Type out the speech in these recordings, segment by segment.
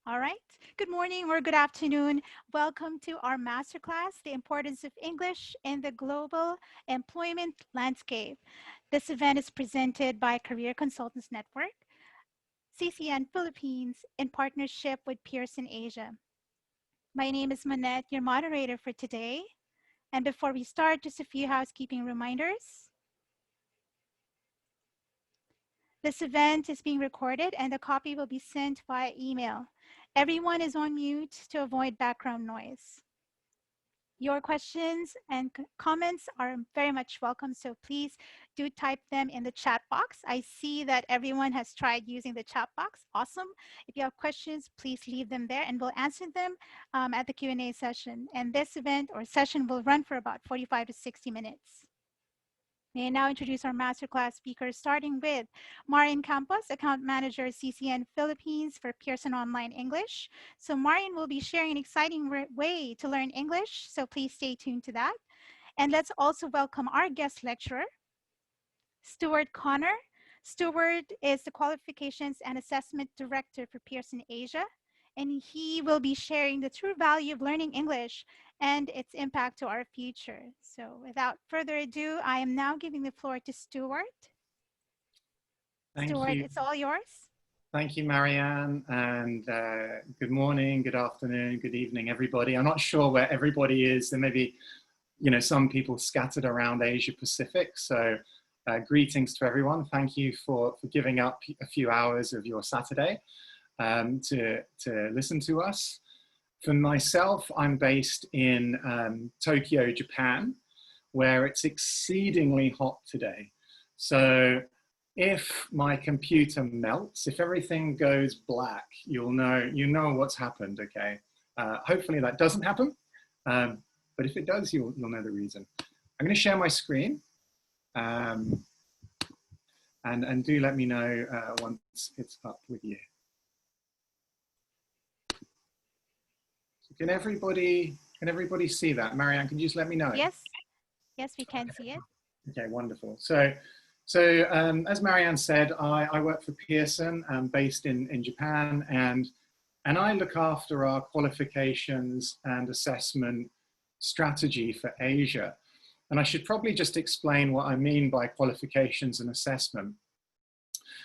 All right. Good morning or good afternoon. Welcome to our masterclass, The Importance of English in the Global Employment Landscape. This event is presented by Career Consultants Network, CCN Philippines, in partnership with Pearson Asia. My name is Manette, your moderator for today. And before we start, just a few housekeeping reminders. This event is being recorded and a copy will be sent via email. Everyone is on mute to avoid background noise. Your questions and comments are very much welcome, so please do type them in the chat box. I see that everyone has tried using the chat box. Awesome. If you have questions, please leave them there and we'll answer them at the Q&A session. And this event or session will run for about 45 to 60 minutes. May I now introduce our masterclass speakers, starting with Marianne Campos, Account Manager, CCN Philippines for Pearson Online English. So Marianne will be sharing an exciting way to learn English, so please stay tuned to that. And let's also welcome our guest lecturer, Stuart Connor. Stuart is the Qualifications and Assessment Director for Pearson Asia, and he will be sharing the true value of learning English and its impact to our future. So without further ado, I am now giving the floor to Stuart. Thank Stuart, you. it's all yours. Thank you, Marianne, and good morning, good afternoon, good evening, everybody. I'm not sure where everybody is. There may be, some people scattered around Asia Pacific. So greetings to everyone. Thank you for giving up a few hours of your Saturday to listen to us. For myself, I'm based in Tokyo, Japan, where it's exceedingly hot today. So if my computer melts, if everything goes black, you know what's happened, okay? Hopefully that doesn't happen, but if it does, you'll know the reason. I'm gonna share my screen, and do let me know once it's up with you. So can everybody see that? Marianne, can you just let me know? Yes, we can see it. Okay, wonderful. So as Marianne said, I work for Pearson. I'm based in Japan, and I look after our qualifications and assessment strategy for Asia. And I should probably just explain what I mean by qualifications and assessment.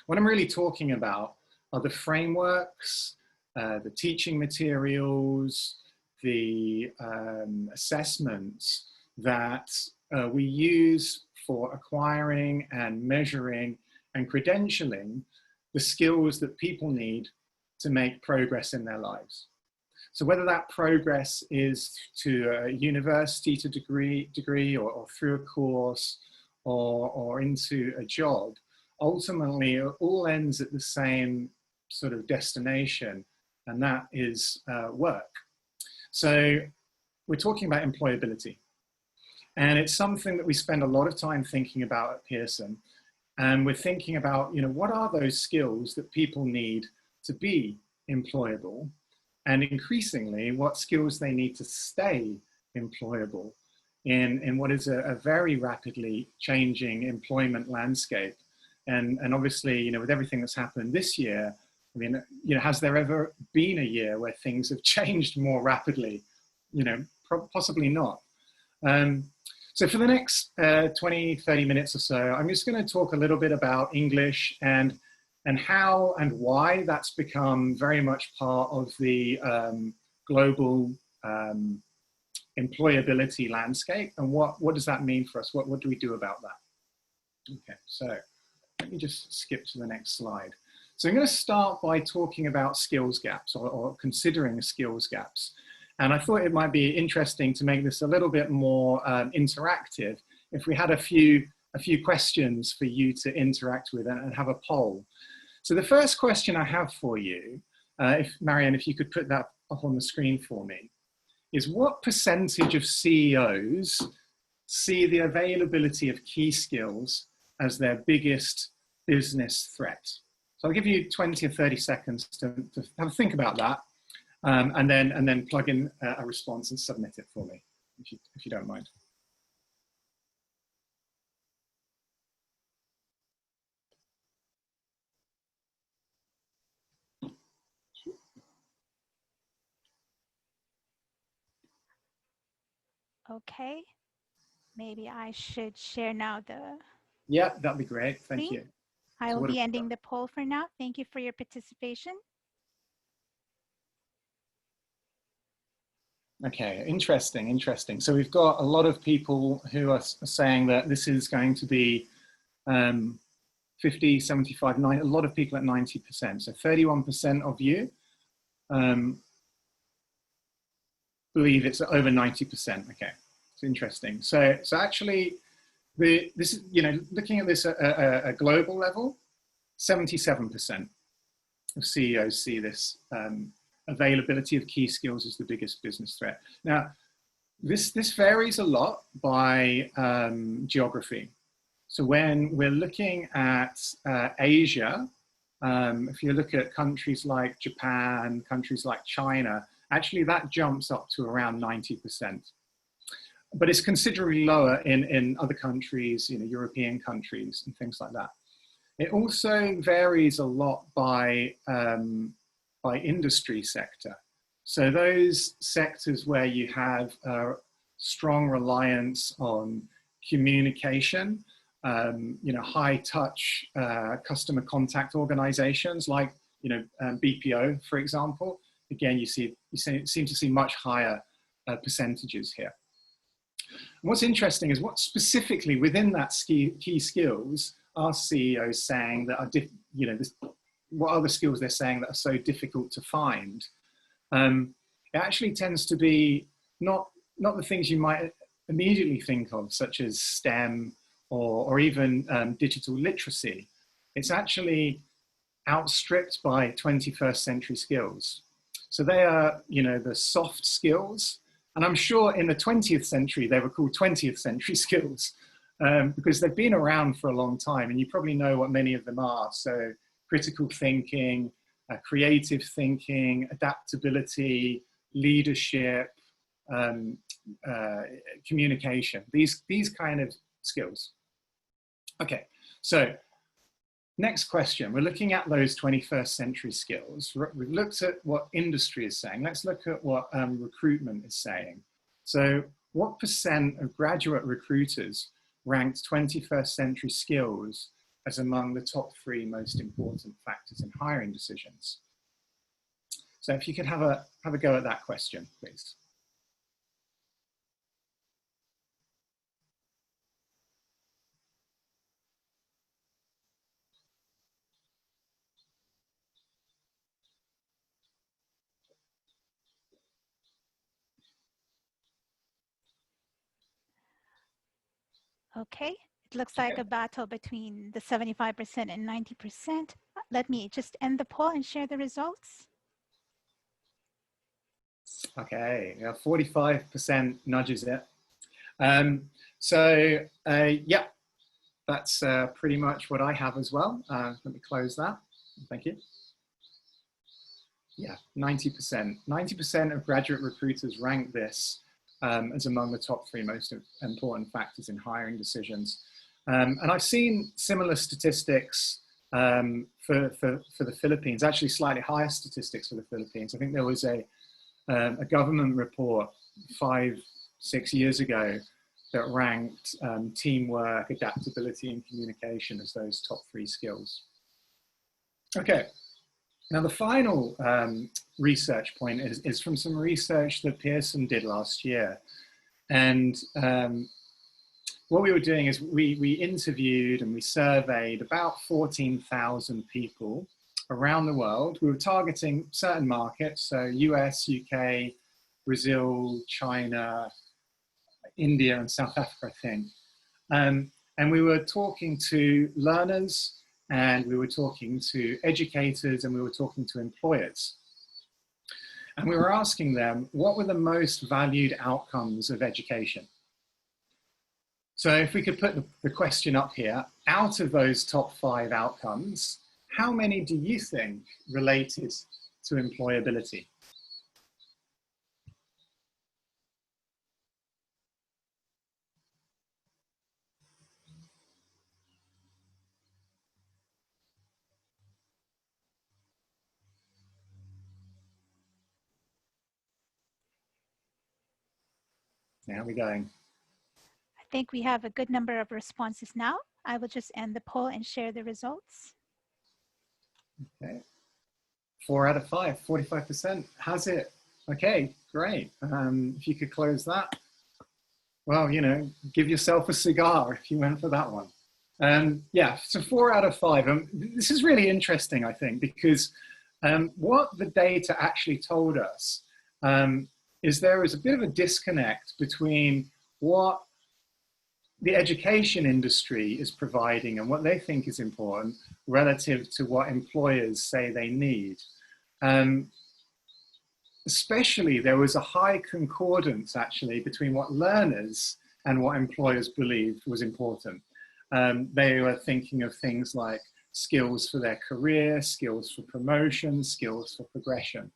What I'm really talking about are the frameworks, the teaching materials, the assessments that we use for acquiring and measuring and credentialing the skills that people need to make progress in their lives. So whether that progress is to a university to degree or through a course or into a job, ultimately it all ends at the same sort of destination, and that is work. So we're talking about employability. And it's something that we spend a lot of time thinking about at Pearson. And we're thinking about, what are those skills that people need to be employable? And increasingly, what skills they need to stay employable in what is a very rapidly changing employment landscape. And obviously, with everything that's happened this year, I mean, has there ever been a year where things have changed more rapidly? Possibly not. So for the next 20, 30 minutes or so, I'm just going to talk a little bit about English and how and why that's become very much part of the global employability landscape, and what does that mean for us? What do we do about that? Okay, so let me just skip to the next slide. So I'm going to start by talking about skills gaps or considering skills gaps. And I thought it might be interesting to make this a little bit more interactive if we had a few questions for you to interact with and have a poll. So the first question I have for you, Marianne, if you could put that up on the screen for me, is what percentage of CEOs see the availability of key skills as their biggest business threat? So I'll give you 20 or 30 seconds to have a think about that. And then plug in a response and submit it for me, if you don't mind. Okay, maybe I should share now the Yeah, that'd be great. Thank screen. you. I So will what have be we got? ending the poll for now. Thank you for your participation. Okay, interesting, interesting. So we've got a lot of people who are saying that this is going to be 50, 75, 90, a lot of people at 90%. So 31% of you believe it's over 90%. Okay, it's interesting. So actually, this is, looking at this at a global level, 77% of CEOs see this availability of key skills as the biggest business threat. Now, this varies a lot by geography. So when we're looking at Asia, if you look at countries like Japan, countries like China, actually that jumps up to around 90%. But it's considerably lower in other countries, European countries and things like that. It also varies a lot by industry sector. So those sectors where you have a strong reliance on communication, high touch customer contact organizations like BPO, for example. Again, you seem to see much higher percentages here. And what's interesting is what specifically within that key skills are CEOs saying that are, what are the skills they're saying that are so difficult to find? It actually tends to be not the things you might immediately think of, such as STEM or even digital literacy. It's actually outstripped by 21st century skills. So they are, the soft skills. And I'm sure in the 20th century, they were called 20th century skills because they've been around for a long time. And you probably know what many of them are. So critical thinking, creative thinking, adaptability, leadership, communication, these kind of skills. Okay, so next question. We're looking at those 21st century skills. We've looked at what industry is saying. Let's look at what recruitment is saying. So what percent of graduate recruiters ranked 21st century skills as among the top 3 most important factors in hiring decisions? So if you could have a go at that question, please. Okay, it looks like a battle between the 75% and 90%. Let me just end the poll and share the results. Okay, 45% nudges it. Yeah, that's pretty much what I have as well. Let me close that. Thank you. Yeah, 90%. 90% of graduate recruiters rank this as among the top 3 most important factors in hiring decisions. And I've seen similar statistics for the Philippines, actually slightly higher statistics for the Philippines. I think there was a government report 5-6 years ago that ranked teamwork, adaptability, and communication as those top 3 skills. Okay, now the final research point is from some research that Pearson did last year. And what we were doing is we interviewed and we surveyed about 14,000 people around the world. We were targeting certain markets, so US, UK, Brazil, China, India, and South Africa, I think. And we were talking to learners, and we were talking to educators, and we were talking to employers. And we were asking them, what were the most valued outcomes of education? So if we could put the question up here, out of those top 5 outcomes, how many do you think related to employability? How are we going? I think we have a good number of responses now. I will just end the poll and share the results. Okay. 4 out of 5, 45%. How's it? Okay, great. If you could close that. Well, you know, give yourself a cigar if you went for that one. Yeah, so 4 out of 5. This is really interesting, I think, because what the data actually told us is there is a bit of a disconnect between what the education industry is providing and what they think is important relative to what employers say they need. Especially, there was a high concordance actually between what learners and what employers believed was important. They were thinking of things like skills for their career, skills for promotion, skills for progression.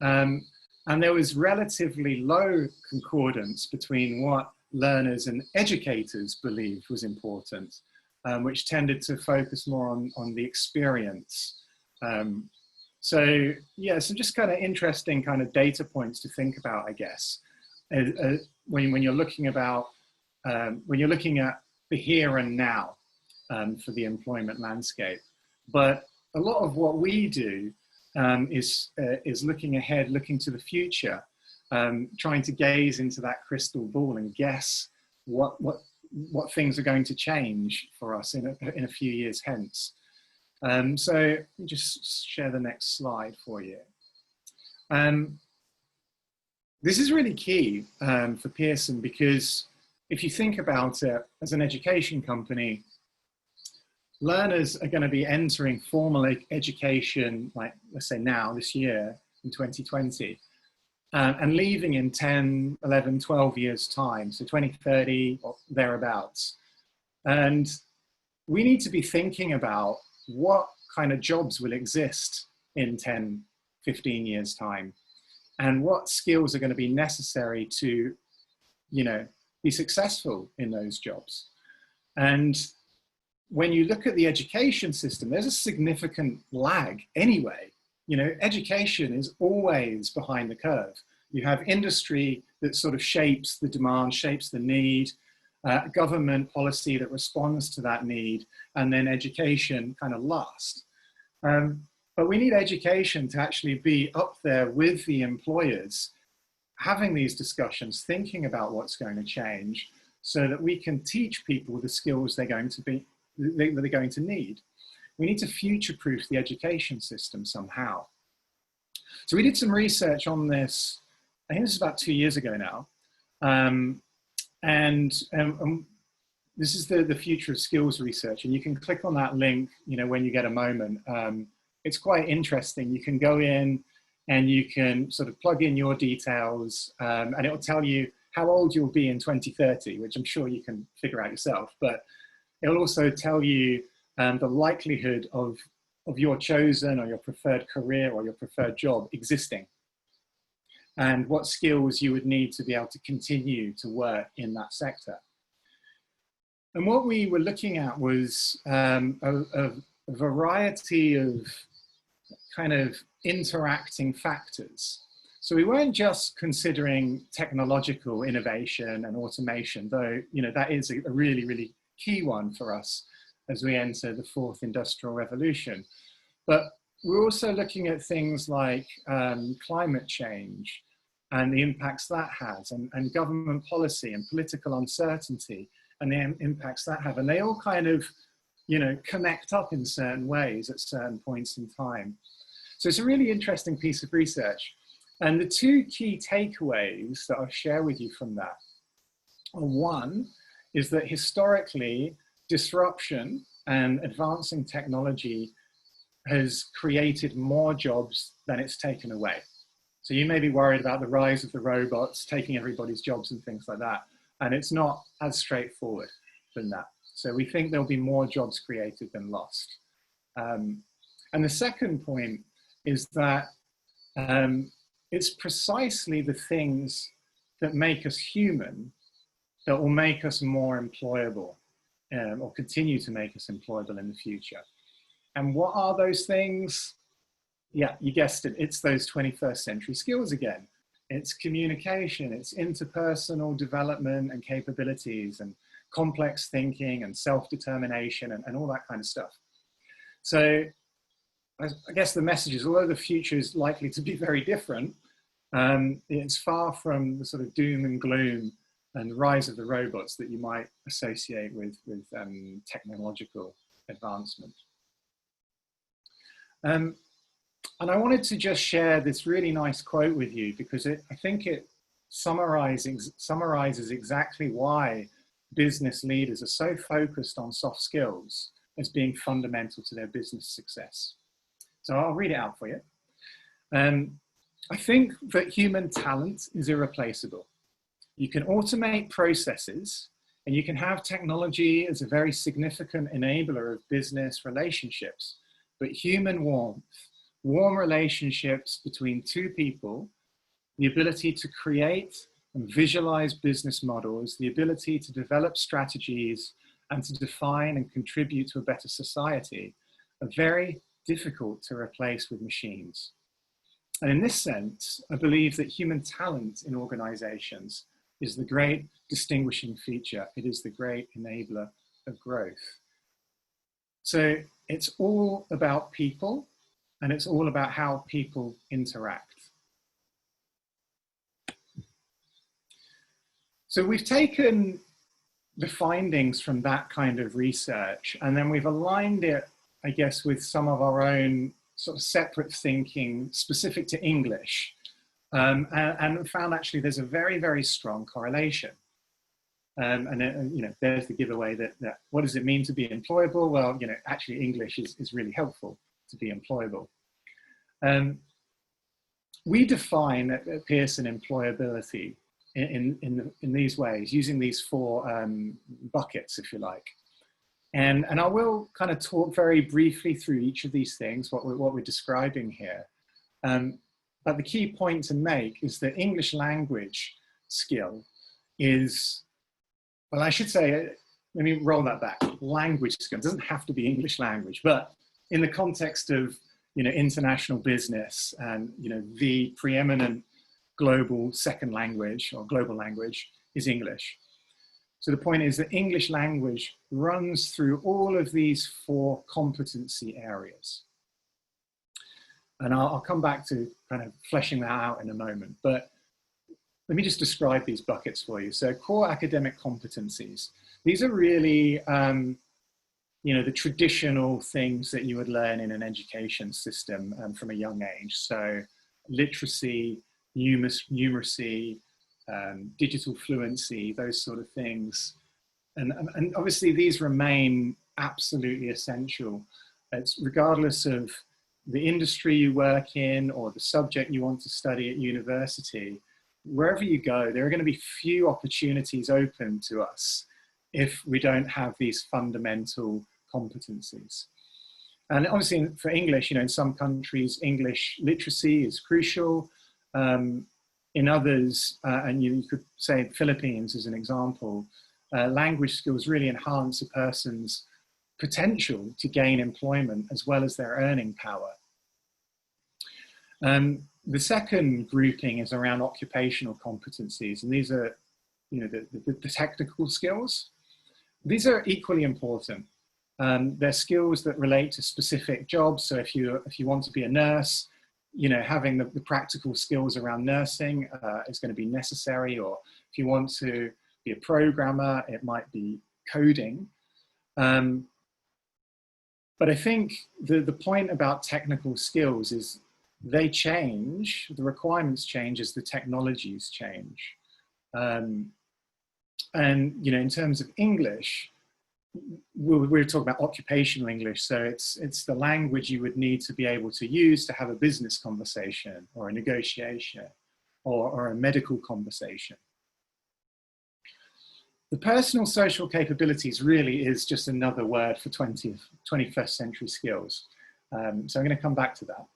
And there was relatively low concordance between what learners and educators believed was important, which tended to focus more on the experience. So yeah, some just kind of interesting kind of data points to think about, I guess, when you're looking about when you're looking at the here and now for the employment landscape. But a lot of what we do is looking ahead, looking to the future, trying to gaze into that crystal ball and guess what things are going to change for us in a few years hence. So let me just share the next slide for you. This is really key for Pearson, because if you think about it, as an education company, learners are going to be entering formal education, like let's say now, this year, in 2020, and leaving in 10, 11, 12 years time, so 2030 or thereabouts. And we need to be thinking about what kind of jobs will exist in 10, 15 years time, and what skills are going to be necessary to, you know, be successful in those jobs. And when you look at the education system, there's a significant lag anyway. You know, education is always behind the curve. You have industry that sort of shapes the demand, shapes the need, government policy that responds to that need, and then education kind of last. But we need education to actually be up there with the employers, having these discussions, thinking about what's going to change, so that we can teach people the skills they're going to need. We need to future-proof the education system somehow. So we did some research on this, I think this is about 2 years ago now. This is the future of skills research, and you can click on that link, you know, when you get a moment. It's quite interesting. You can go in and you can sort of plug in your details, and it will tell you how old you'll be in 2030, which I'm sure you can figure out yourself. But it will also tell you the likelihood of your chosen or your preferred career or your preferred job existing, and what skills you would need to be able to continue to work in that sector. And what we were looking at was a variety of kind of interacting factors. So we weren't just considering technological innovation and automation, though, you know, that is a really, really key one for us as we enter the fourth industrial revolution. But we're also looking at things like climate change and the impacts that has, and government policy and political uncertainty and the impacts that have. And they all kind of, you know, connect up in certain ways at certain points in time. So it's a really interesting piece of research. And the two key takeaways that I'll share with you from that are, one is that historically, disruption and advancing technology has created more jobs than it's taken away. So you may be worried about the rise of the robots taking everybody's jobs and things like that. And it's not as straightforward than that. So we think there'll be more jobs created than lost. And the second point is that it's precisely the things that make us human that will make us more employable, or continue to make us employable in the future. And what are those things? Yeah, you guessed it, it's those 21st century skills again. it's communication, it's interpersonal development and capabilities, and complex thinking and self-determination, and all that kind of stuff. So I guess the message is, although the future is likely to be very different, it's far from the sort of doom and gloom and the rise of the robots that you might associate with technological advancement. And I wanted to just share this really nice quote with you, because I think it summarizes exactly why business leaders are so focused on soft skills as being fundamental to their business success. So I'll read it out for you. I think that human talent is irreplaceable. You can automate processes, and you can have technology as a very significant enabler of business relationships, but human warmth, warm relationships between two people, the ability to create and visualize business models, the ability to develop strategies and to define and contribute to a better society, are very difficult to replace with machines. And in this sense, I believe that human talent in organizations is the great distinguishing feature. It is the great enabler of growth. So it's all about people, and it's all about how people interact. So we've taken the findings from that kind of research, and then we've aligned it, I guess, with some of our own sort of separate thinking specific to English, and found actually there's a very, very strong correlation. And you know, there's the giveaway that what does it mean to be employable? Well, you know, actually English is really helpful to be employable. We define at Pearson employability in these ways, using these four buckets, if you like. And I will kind of talk very briefly through each of these things, what we're describing here. But the key point to make is that English language skill is, well, I should say, let me roll that back. Language skill, it doesn't have to be English language, but in the context of, you know, international business and, you know, the preeminent global second language or global language is English. So the point is that English language runs through all of these four competency areas. And I'll come back to kind of fleshing that out in a moment, but let me just describe these buckets for you. So core academic competencies. These are really, you know, the traditional things that you would learn in an education system from a young age. So literacy, numeracy, digital fluency, those sort of things. And obviously these remain absolutely essential. It's regardless of the industry you work in or the subject you want to study at university, wherever you go, there are going to be few opportunities open to us if we don't have these fundamental competencies. And obviously for English, you know, in some countries, English literacy is crucial. In others, and you could say Philippines as an example, language skills really enhance a person's potential to gain employment as well as their earning power. The second grouping is around occupational competencies, and these are, you know, the technical skills. These are equally important. They're skills that relate to specific jobs. So if you want to be a nurse, you know, having the practical skills around nursing is going to be necessary. Or if you want to be a programmer, it might be coding. But I think the point about technical skills is they change, the requirements change as the technologies change. And, you know, in terms of English, we're talking about occupational English. So it's the language you would need to be able to use to have a business conversation or a negotiation or a medical conversation. The personal social capabilities really is just another word for 21st century skills. So I'm going to come back to that.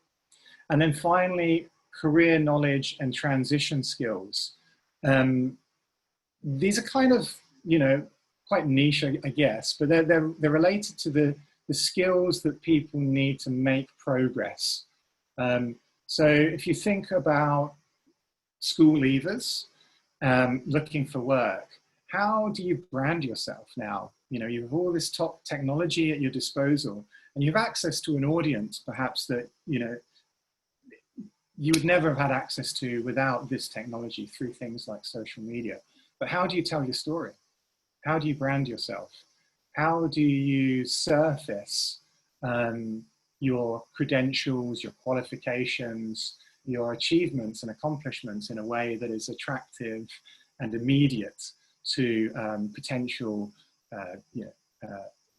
And then finally, career knowledge and transition skills. These are kind of, you know, quite niche, I guess, but they're related to the skills that people need to make progress. So if you think about school leavers looking for work, how do you brand yourself now? You know, you have all this top technology at your disposal, and you have access to an audience perhaps that, you know, you would never have had access to without this technology through things like social media. But how do you tell your story? How do you brand yourself? How do you surface your credentials, your qualifications, your achievements and accomplishments in a way that is attractive and immediate to potential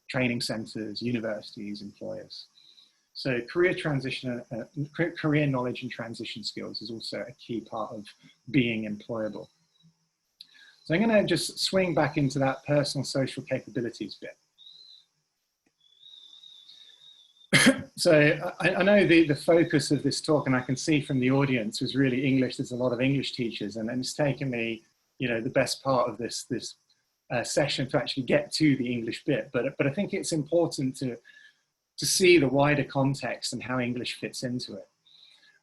training centers, universities, employers? So career transition, career knowledge and transition skills is also a key part of being employable. So I'm going to just swing back into that personal social capabilities bit. So I know the focus of this talk, and I can see from the audience, was really English. There's a lot of English teachers, and it's taken me, you know, the best part of this session to actually get to the English bit. But I think it's important to see the wider context and how English fits into it.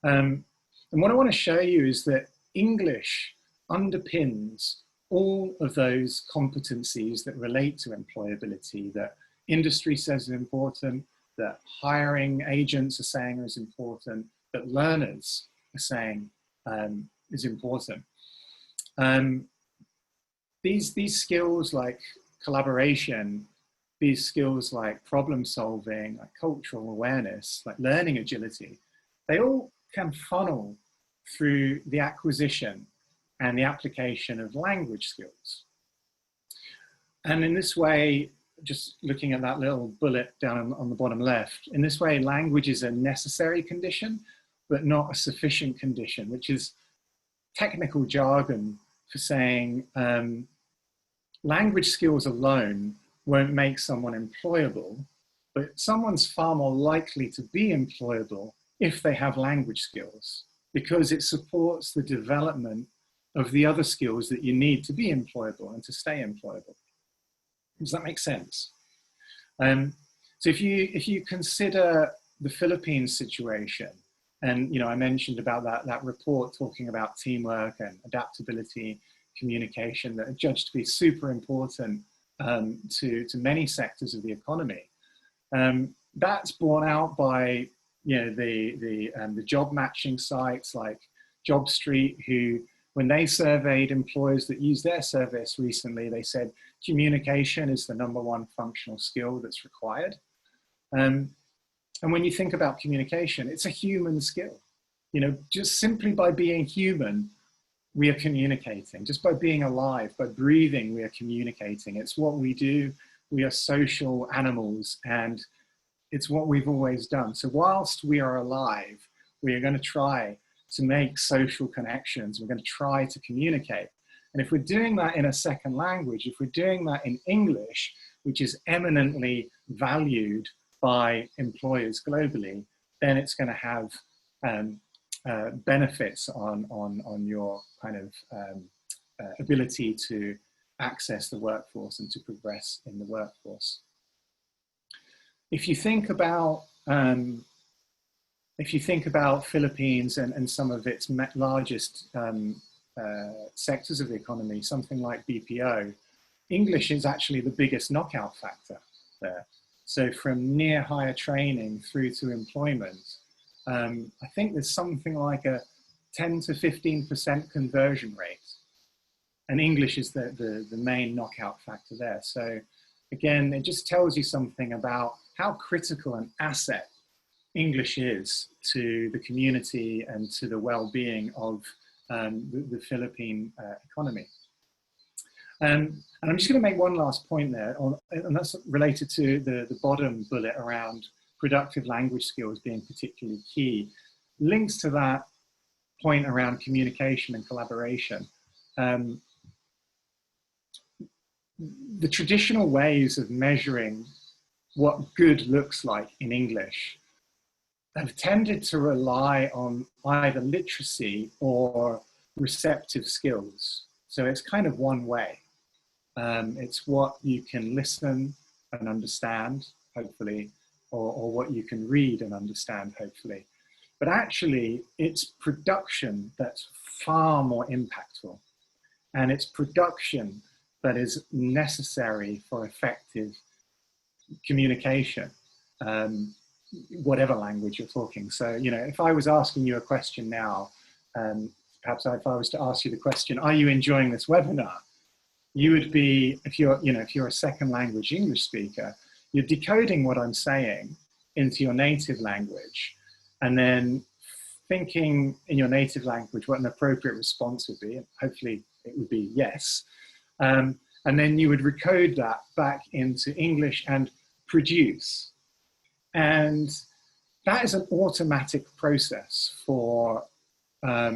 And what I want to show you is that English underpins all of those competencies that relate to employability, that industry says are important, that hiring agents are saying is important, that learners are saying is important. These skills like collaboration, these skills like problem solving, like cultural awareness, like learning agility, they all can funnel through the acquisition and the application of language skills. And in this way, just looking at that little bullet down on the bottom left, in this way, language is a necessary condition, but not a sufficient condition, which is technical jargon for saying language skills alone won't make someone employable, but someone's far more likely to be employable if they have language skills, because it supports the development of the other skills that you need to be employable and to stay employable. Does that make sense? So if you consider the Philippines situation, and you know, I mentioned about that report talking about teamwork and adaptability, communication, that are judged to be super important to many sectors of the economy. That's borne out by, you know, the job matching sites like JobStreet, who, when they surveyed employers that use their service recently, they said communication is the #1 functional skill that's required. And when you think about communication, it's a human skill. You know, just simply by being human, we are communicating. Just by being alive, by breathing, we are communicating. It's what we do. We are social animals, and it's what we've always done. So whilst we are alive, we are going to try to make social connections. We're going to try to communicate. And if we're doing that in a second language, if we're doing that in English, which is eminently valued by employers globally, then it's going to have benefits on your kind of ability to access the workforce and to progress in the workforce. If you think about Philippines and some of its largest sectors of the economy, something like BPO, English is actually the biggest knockout factor there. So from near hire training through to employment, I think there's something like a 10 to 15% conversion rate. And English is the main knockout factor there. So again, it just tells you something about how critical an asset English is to the community and to the well-being of the Philippine economy. And I'm just going to make one last point there, and that's related to the bottom bullet around productive language skills being particularly key. Links to that point around communication and collaboration. The traditional ways of measuring what good looks like in English have tended to rely on either literacy or receptive skills. So it's kind of one way. It's what you can listen and understand, hopefully, or what you can read and understand, hopefully. but actually it's production that's far more impactful. And it's production that is necessary for effective communication, whatever language you're talking. So, you know, if I was asking you a question now, perhaps if I was to ask you the question, are you enjoying this webinar? You would be, if you're a second language English speaker, you're decoding what I'm saying into your native language, and then thinking in your native language what an appropriate response would be, and hopefully it would be yes. And then you would recode that back into English and produce. And that is an automatic process for a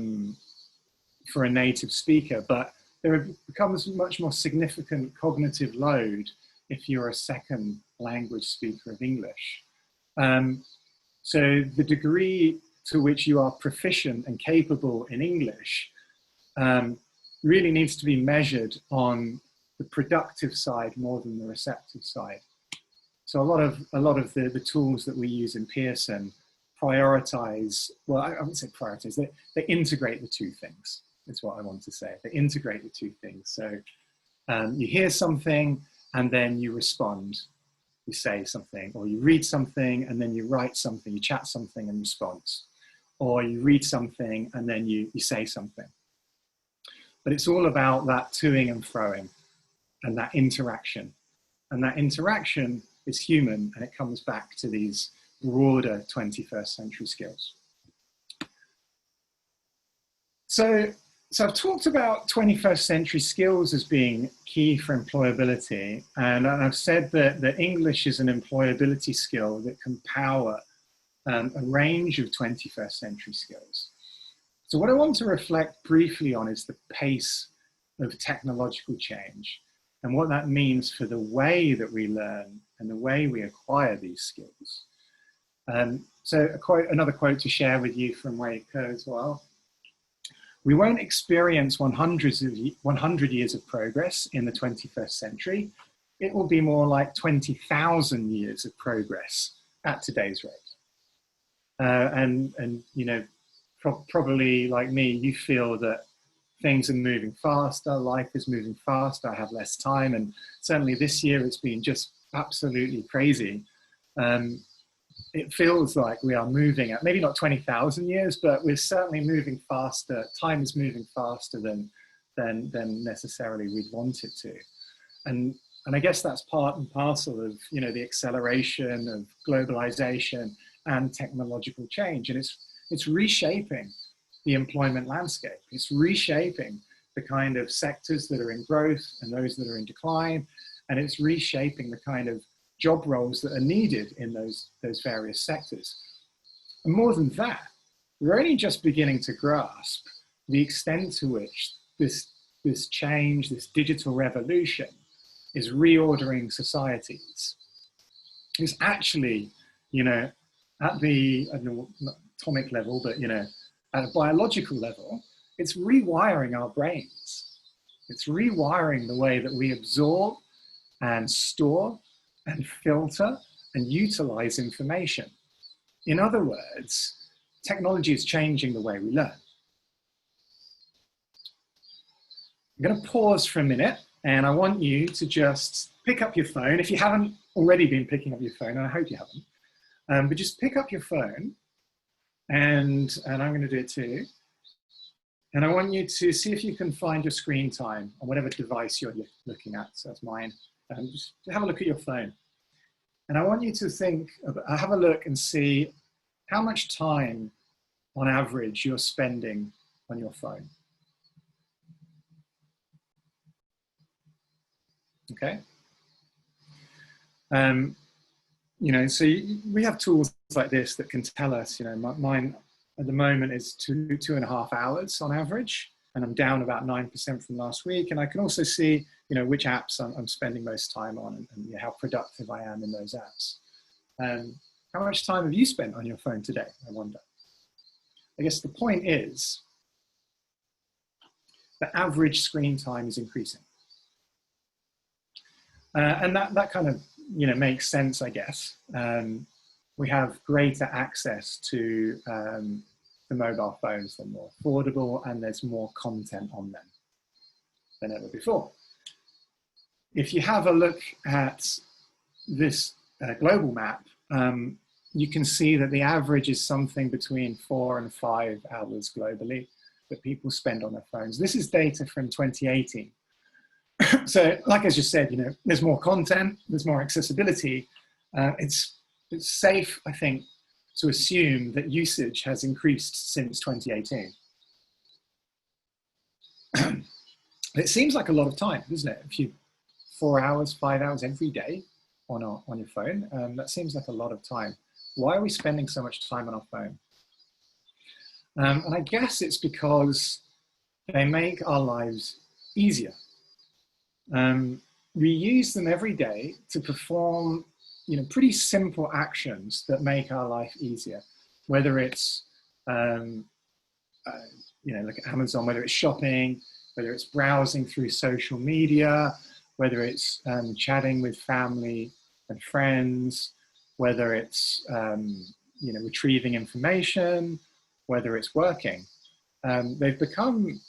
native speaker, but there becomes much more significant cognitive load if you're a second language speaker of English. So the degree to which you are proficient and capable in English really needs to be measured on the productive side more than the receptive side. So a lot of the tools that we use in Pearson prioritize, well, I wouldn't say prioritize, they integrate the two things. That's what I want to say. They integrate the two things. So you hear something and then you respond. You say something, or you read something and then you write something, you chat something in response. Or you read something and then you say something. But it's all about that toing and froing and that interaction. And that interaction is human, and it comes back to these broader 21st century skills. So I've talked about 21st century skills as being key for employability, and I've said that English is an employability skill that can power a range of 21st century skills. So what I want to reflect briefly on is the pace of technological change and what that means for the way that we learn and the way we acquire these skills. So another quote to share with you from Wei Ke as well. We won't experience 100 years of progress in the 21st century. It will be more like 20,000 years of progress at today's rate. And you know, probably like me, you feel that things are moving faster, life is moving faster, I have less time, and certainly this year it's been just absolutely crazy. It feels like we are moving at maybe not 20,000 years, but we're certainly moving faster. Time is moving faster than necessarily we'd want it to. And I guess that's part and parcel of, you know, the acceleration of globalization and technological change. And it's reshaping the employment landscape. It's reshaping the kind of sectors that are in growth and those that are in decline. And it's reshaping the kind of job roles that are needed in those various sectors. And more than that, we're only just beginning to grasp the extent to which this change, this digital revolution, is reordering societies. It's actually, you know, at the atomic level, but, you know, at a biological level, it's rewiring our brains. It's rewiring the way that we absorb and store and filter and utilize information. In other words, technology is changing the way we learn. I'm going to pause for a minute, and I want you to just pick up your phone. If you haven't already been picking up your phone, and I hope you haven't, but just pick up your phone, and I'm going to do it too. And I want you to see if you can find your screen time on whatever device you're looking at. So that's mine. Just have a look at your phone. And I want you to have a look and see how much time on average you're spending on your phone. Okay. You know, so we have tools like this that can tell us, you know, mine at the moment is 2.5 hours on average, and I'm down about 9% from last week. And I can also see, you know, which apps I'm spending most time on, and you know, how productive I am in those apps. How much time have you spent on your phone today, I wonder? I guess the point is the average screen time is increasing. And that kind of, you know, makes sense, I guess. we have greater access to the mobile phones. They're more affordable and there's more content on them than ever before. If you have a look at this global map, you can see that the average is something between 4 and 5 hours globally that people spend on their phones. This is data from 2018. So like I just said, there's more content, there's more accessibility. It's safe, I think, to assume that usage has increased since 2018. It seems like a lot of time, doesn't it? If you 4 hours, 5 hours every day on your phone, that seems like a lot of time. Why are we spending so much time on our phone? And I guess it's because they make our lives easier. We use them every day to perform pretty simple actions that make our life easier, whether it's like Amazon, whether it's shopping, whether it's browsing through social media, whether it's chatting with family and friends, whether it's retrieving information, whether it's working. They've become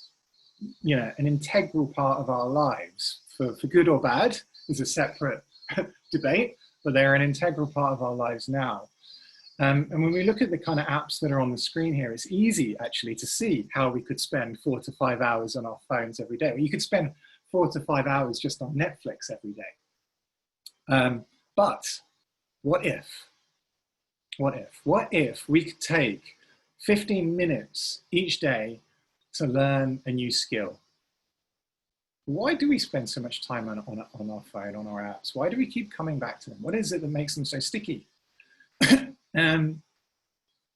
an integral part of our lives. For good or bad is a separate debate, but they're an integral part of our lives now. And when we look at the kind of apps that are on the screen here, it's easy actually to see how we could spend 4 to 5 hours on our phones every day. You could spend 4 to 5 hours just on Netflix every day. But what if we could take 15 minutes each day to learn a new skill? Why do we spend so much time on our phone, on our apps? Why do we keep coming back to them? What is it that makes them so sticky? And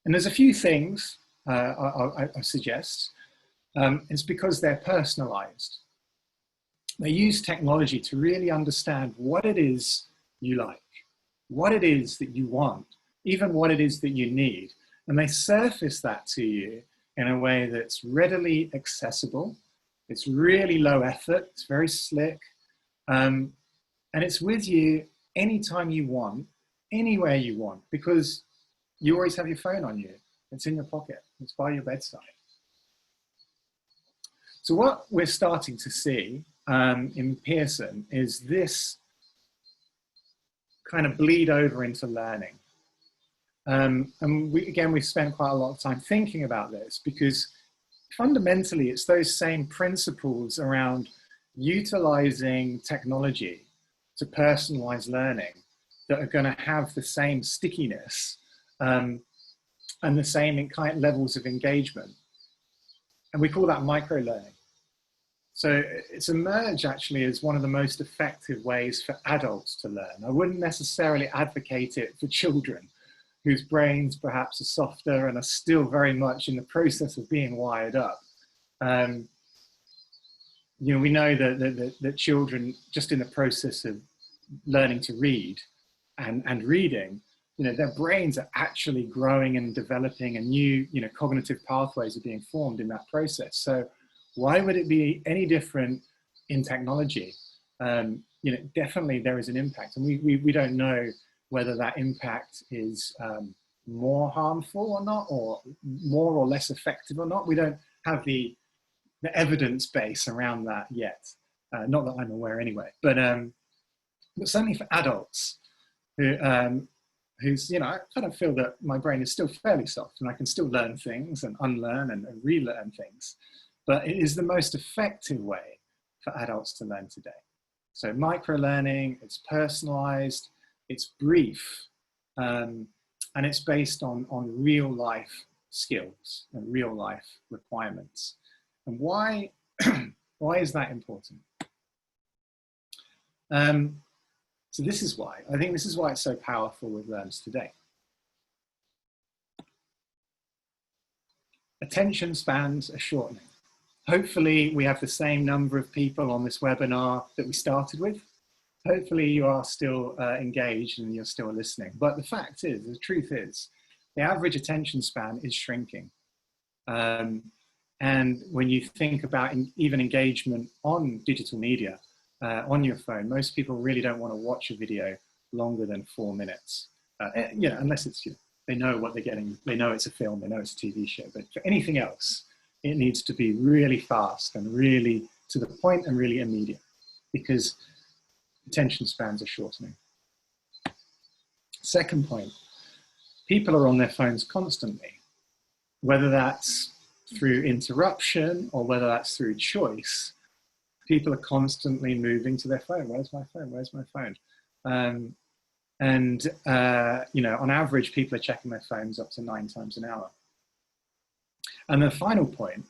there's a few things I suggest. It's because they're personalized. They use technology to really understand what it is you like, what it is that you want, even what it is that you need. And they surface that to you in a way that's readily accessible. It's really low effort, it's very slick. And it's with you anytime you want, anywhere you want, because you always have your phone on you. It's in your pocket, it's by your bedside. So what we're starting to see in Pearson is this kind of bleed over into learning. And we've spent quite a lot of time thinking about this because fundamentally it's those same principles around utilizing technology to personalize learning that are going to have the same stickiness and the same kind of levels of engagement. And we call that micro-learning. So it's emerged actually as one of the most effective ways for adults to learn. I wouldn't necessarily advocate it for children whose brains perhaps are softer and are still very much in the process of being wired up. We know that children, just in the process of learning to read and reading, their brains are actually growing and developing, and new, cognitive pathways are being formed in that process. So why would it be any different in technology? Definitely there is an impact, and we don't know whether that impact is more harmful or not, or more or less effective or not. We don't have the evidence base around that yet. Not that I'm aware anyway, but certainly for adults who's, I kind of feel that my brain is still fairly soft and I can still learn things and unlearn and relearn things, but it is the most effective way for adults to learn today. So micro-learning, it's personalized, it's brief, and it's based on real life skills and real life requirements. And why is that important? So this is why. I think this is why it's so powerful with learners today. Attention spans are shortening. Hopefully we have the same number of people on this webinar that we started with. Hopefully you are still engaged and you're still listening. But the fact is, the truth is, the average attention span is shrinking. And when you think about even engagement on digital media, on your phone, most people really don't want to watch a video longer than 4 minutes. unless it's, they know what they're getting, they know it's a film, they know it's a TV show, but for anything else, it needs to be really fast and really to the point and really immediate, because attention spans are shortening. Second point, people are on their phones constantly, whether that's through interruption or whether that's through choice. People are constantly moving to their phone. Where's my phone? Where's my phone? On average, people are checking their phones up to 9 times an hour. And the final point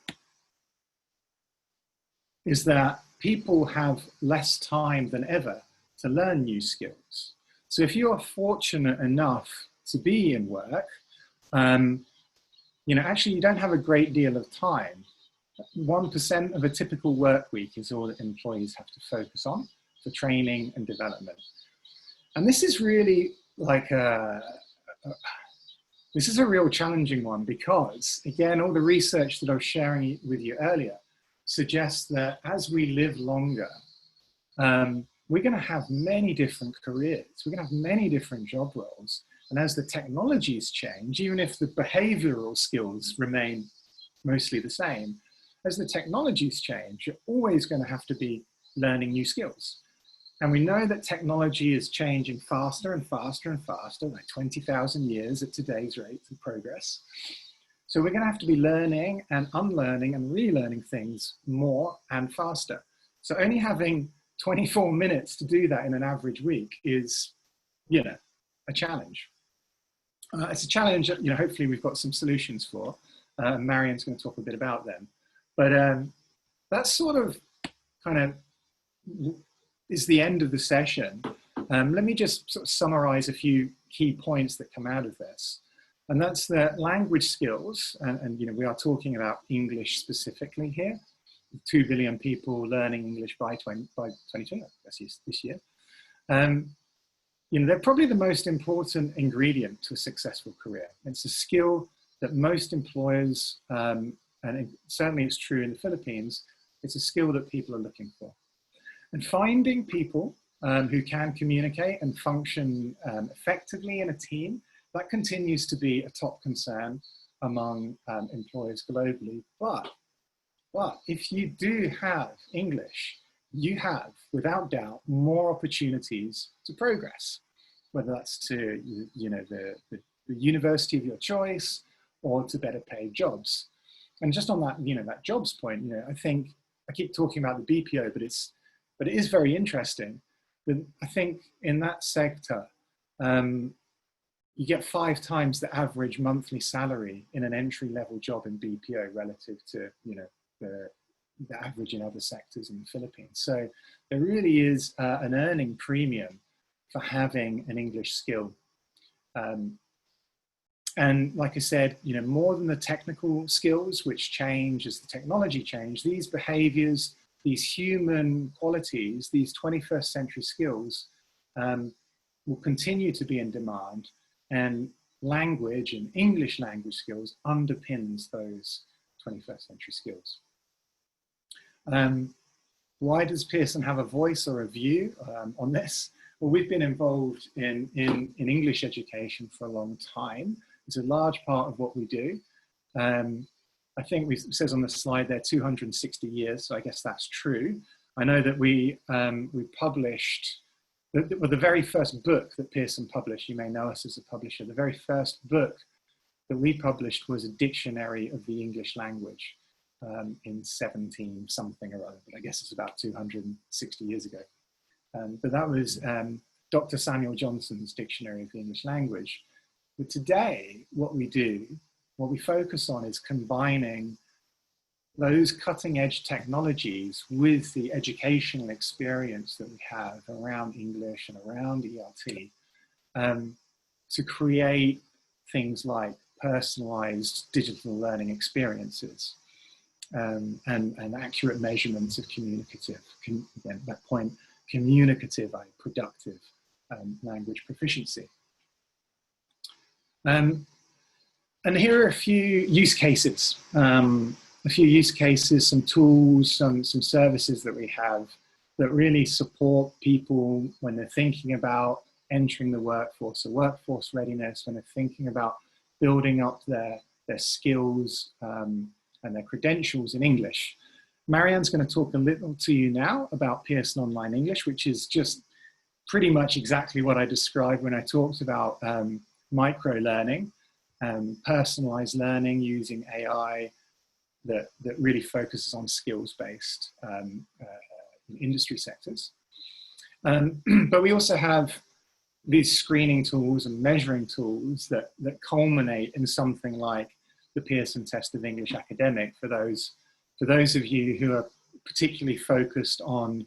is that people have less time than ever to learn new skills. So if you are fortunate enough to be in work, actually you don't have a great deal of time. 1% of a typical work week is all that employees have to focus on for training and development. And this is really like this is a real challenging one, because again, all the research that I was sharing with you earlier suggests that as we live longer, we're going to have many different careers. We're going to have many different job roles. And as the technologies change, even if the behavioral skills remain mostly the same, as the technologies change, you're always going to have to be learning new skills. And we know that technology is changing faster and faster and faster, like 20,000 years at today's rate of progress. So we're going to have to be learning and unlearning and relearning things more and faster. So only having 24 minutes to do that in an average week is, a challenge. It's a challenge that, hopefully we've got some solutions for. Marianne's going to talk a bit about them. But that's sort of kind of is the end of the session. Let me just sort of summarize a few key points that come out of this. And that's that language skills, and we are talking about English specifically here. 2 billion people learning English by 2020, that's this year. They're probably the most important ingredient to a successful career. It's a skill that most employers, and certainly it's true in the Philippines, it's a skill that people are looking for. And finding people who can communicate and function effectively in a team, that continues to be a top concern among employers globally. But if you do have English, you have, without doubt, more opportunities to progress, whether that's to the university of your choice or to better paid jobs. And just on that, that jobs point, I think I keep talking about the BPO, but it is very interesting that I think in that sector, you get 5 times the average monthly salary in an entry-level job in BPO relative to the average in other sectors in the Philippines. So there really is an earning premium for having an English skill. And like I said, more than the technical skills which change as the technology change, these behaviors, these human qualities, these 21st century skills will continue to be in demand, and language and English language skills underpins those 21st century skills. Why does Pearson have a voice or a view on this? Well, we've been involved in English education for a long time. It's a large part of what we do. I think it says on the slide there 260 years, so I guess that's true. I know that we published, the very first book that Pearson published, you may know us as a publisher, the very first book that we published was a dictionary of the English language in 17 something or other, but I guess it's about 260 years ago. But that was Dr. Samuel Johnson's Dictionary of the English Language. But today, what we focus on is combining those cutting edge technologies with the educational experience that we have around English and around ERT to create things like personalized digital learning experiences and accurate measurements of communicative, again, that point, communicative, productive language proficiency. And here are a few use cases, some tools, some services that we have that really support people when they're thinking about entering the workforce, so workforce readiness, when they're thinking about building up their skills and their credentials in English. Marianne's going to talk a little to you now about Pearson Online English, which is just pretty much exactly what I described when I talked about micro-learning, personalized learning using AI that really focuses on skills-based industry sectors. But we also have these screening tools and measuring tools that culminate in something like the Pearson Test of English Academic for those of you who are particularly focused on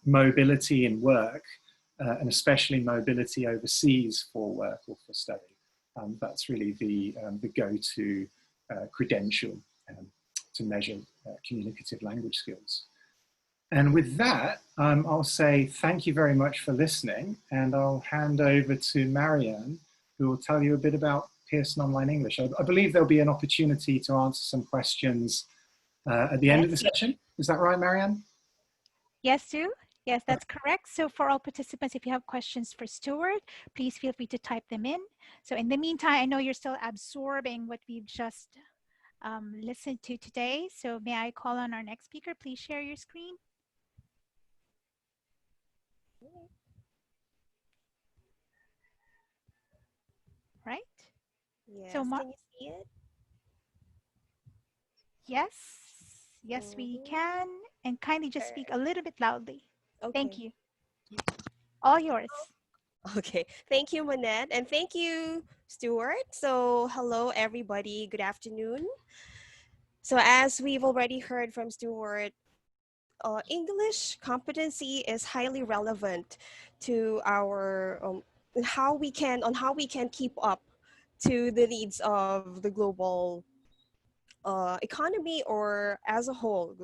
mobility in work, and especially mobility overseas for work or for study. That's really the go-to credential to measure communicative language skills. And with that, I'll say thank you very much for listening, and I'll hand over to Marianne, who will tell you a bit about Pearson Online English. I believe there'll be an opportunity to answer some questions at the end of the session. Is that right, Marianne? Yes, Sue. Yes, that's correct. So for all participants, if you have questions for Stuart, please feel free to type them in. So in the meantime, I know you're still absorbing what we've just listened to today. So may I call on our next speaker? Please share your screen. Right? Yes, So can you see it? yes, yes, we can. And kindly just speak a little bit loudly. Thank Okay. you. All yours. Okay. Thank you, Manette. And thank you, Stuart. So, hello, everybody. Good afternoon. So, as we've already heard from Stuart, English competency is highly relevant to our how we can keep up to the needs of the global economy or as a whole.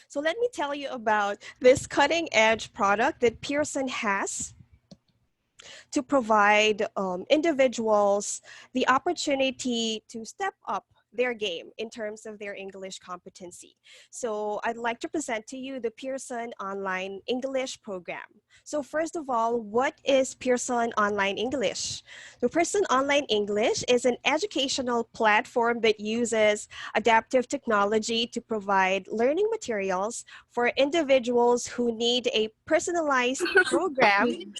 So let me tell you about this cutting edge product that Pearson has to provide individuals the opportunity to step up their game in terms of their English competency. So I'd like to present to you the Pearson Online English program. So first of all, what is Pearson Online English? The Pearson Online English is an educational platform that uses adaptive technology to provide learning materials for individuals who need a personalized program